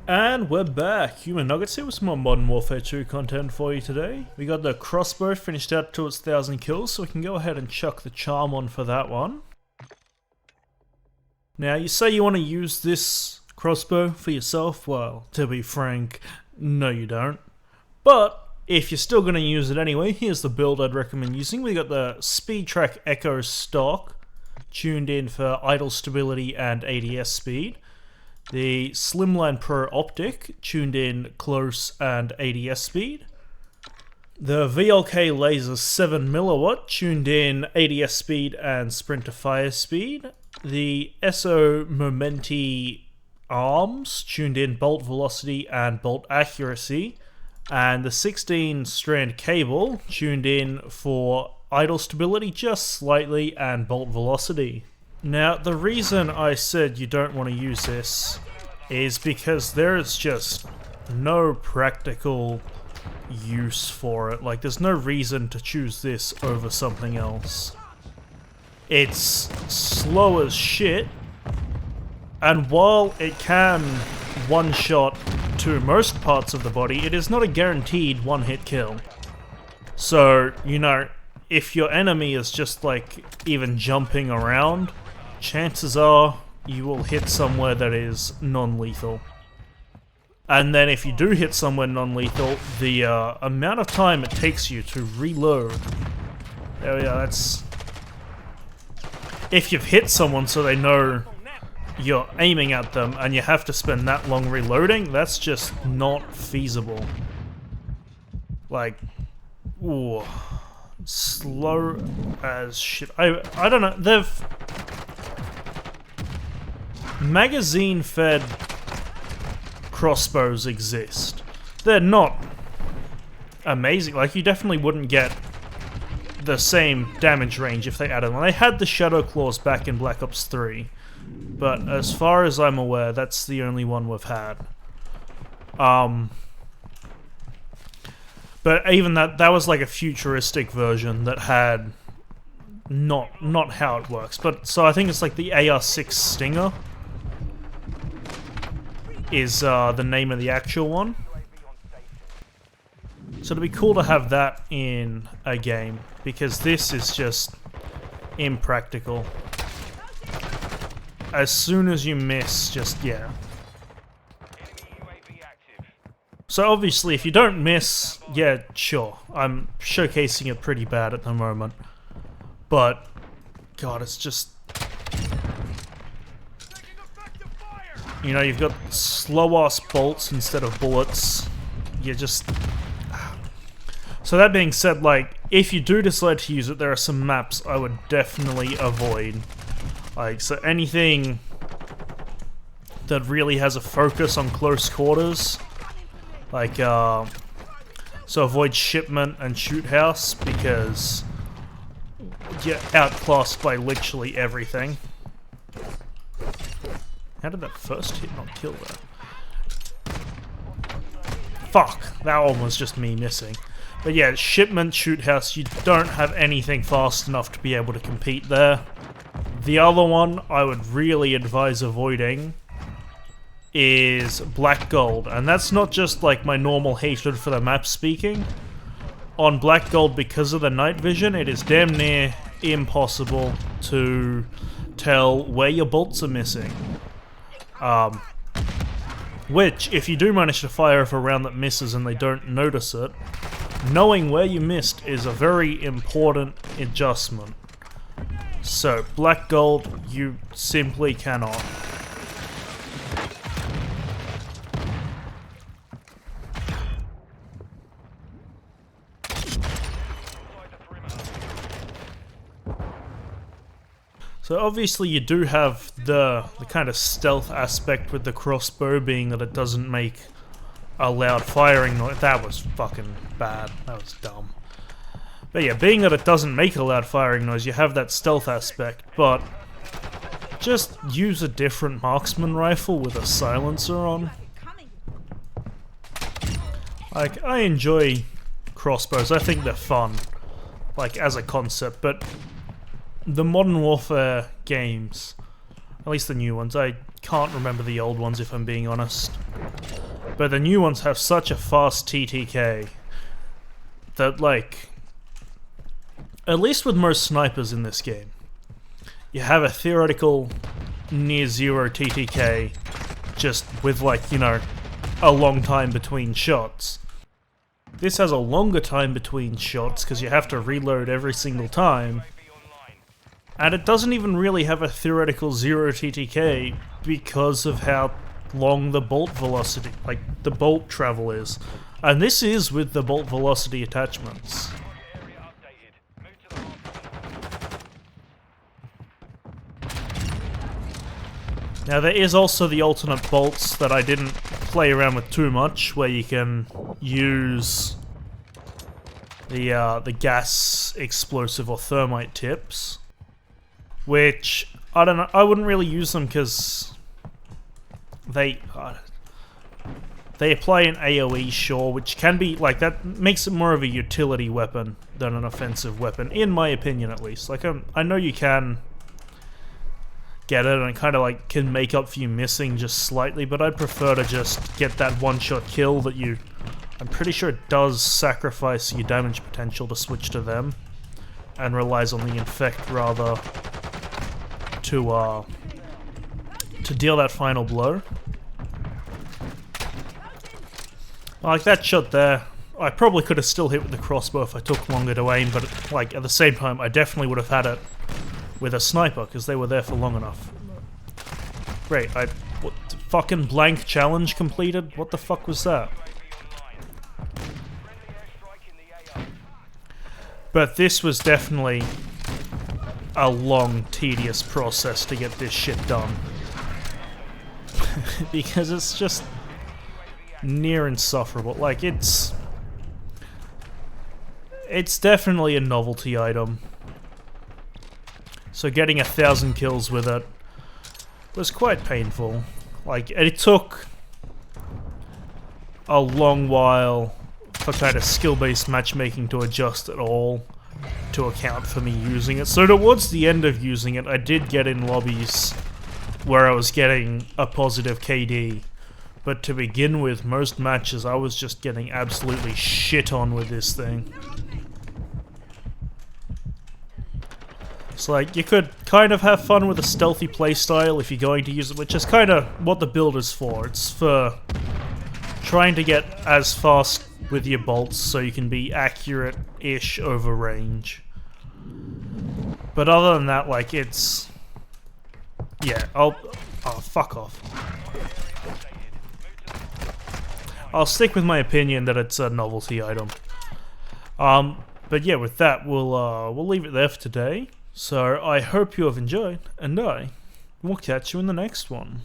And we're back. Human Nuggets here with some more Modern Warfare 2 content for you today. We got the Crossbow finished out to its 1,000 kills, so we can go ahead and chuck the charm on for that one. Now, you say you want to use this crossbow for yourself? Well, to be frank, no you don't. But, if you're still going to use it anyway, here's the build I'd recommend using. We got the Speed Track Echo stock, tuned in for idle stability and ADS speed. The Slimline Pro Optic, tuned in close and ADS speed. The VLK Laser 7mW, tuned in ADS speed and sprint to fire speed. The SO Momenti Arms, tuned in bolt velocity and bolt accuracy. And the 16 strand cable, tuned in for idle stability just slightly and bolt velocity. Now, the reason I said you don't want to use this is because there is just no practical use for it. Like, there's no reason to choose this over something else. It's slow as shit, and while it can one-shot to most parts of the body, it is not a guaranteed one-hit kill. So, you know, if your enemy is just, like, even jumping around, chances are you will hit somewhere that is non-lethal. And then if you do hit somewhere non-lethal, the amount of time it takes you to reload. There we are, that's... If you've hit someone so they know you're aiming at them and you have to spend that long reloading, that's just not feasible. Like, ooh, slow as shit. I don't know, they've... Magazine-fed crossbows exist. They're not amazing. Like, you definitely wouldn't get the same damage range if they added one. They had the Shadow Claws back in Black Ops 3, but as far as I'm aware, that's the only one we've had. But even that was like a futuristic version that had not how it works. But so I think it's like the AR6 Stinger is the name of the actual one. So it'd be cool to have that in a game, because this is just impractical. As soon as you miss, just, yeah. So obviously, if you don't miss, yeah, sure. I'm showcasing it pretty bad at the moment. But, God, it's just... You know, you've got slow-ass bolts instead of bullets. You just... So that being said, like, if you do decide to use it, there are some maps I would definitely avoid. Like, so anything that really has a focus on close quarters. Like, so avoid Shipment and Shoot House, because you're outclassed by literally everything. How did that first hit not kill that? Fuck, that one was just me missing. But yeah, Shipment, Shoot House, you don't have anything fast enough to be able to compete there. The other one I would really advise avoiding is Black Gold. And that's not just like my normal hatred for the map speaking. On Black Gold, because of the night vision, it is damn near impossible to tell where your bolts are missing. Which, if you do manage to fire off a round that misses and they don't notice it, knowing where you missed is a very important adjustment. So, Black Gold, you simply cannot. So obviously you do have the kind of stealth aspect with the crossbow, being that it doesn't make a loud firing noise. That was fucking bad. That was dumb. But yeah, being that it doesn't make a loud firing noise, you have that stealth aspect, but just use a different marksman rifle with a silencer on. Like, I enjoy crossbows. I think they're fun, like, as a concept, but the Modern Warfare games At least the new ones. I can't remember the old ones if I'm being honest. But the new ones have such a fast TTK that, like, at least with most snipers in this game, you have a theoretical near zero TTK just with, like, you know, a long time between shots. This has a longer time between shots because you have to reload every single time. And it doesn't even really have a theoretical zero TTK because of how long the bolt velocity, like the bolt travel is. And this is with the bolt velocity attachments. Now there is also the alternate bolts that I didn't play around with too much, where you can use the gas explosive or thermite tips. Which, I don't know, I wouldn't really use them because they apply an AoE, sure, which can be, like, that makes it more of a utility weapon than an offensive weapon, in my opinion at least. Like, I know you can get it and it kind of, like, can make up for you missing just slightly, but I'd prefer to just get that one-shot kill that you... I'm pretty sure it does sacrifice your damage potential to switch to them, and relies on the infect rather to deal that final blow. Like that shot there, I probably could have still hit with the crossbow if I took longer to aim, but like at the same time I definitely would have had it with a sniper because they were there for long enough. Great, what, fucking blank challenge completed? What the fuck was that? But this was definitely a long, tedious process to get this shit done. Because it's just near insufferable. Like, it's definitely a novelty item. So getting 1,000 kills with it was quite painful. Like, it took a long while for kind of skill-based matchmaking to adjust at all to account for me using it. So towards the end of using it, I did get in lobbies where I was getting a positive KD. But to begin with, most matches I was just getting absolutely shit on with this thing. It's like, you could kind of have fun with a stealthy playstyle if you're going to use it, which is kind of what the build is for. It's for trying to get as fast with your bolts so you can be accurate-ish over range. But other than that, like, it's... yeah, oh, fuck off. I'll stick with my opinion that it's a novelty item. But yeah, with that, we'll leave it there for today. So I hope you have enjoyed, and I will catch you in the next one.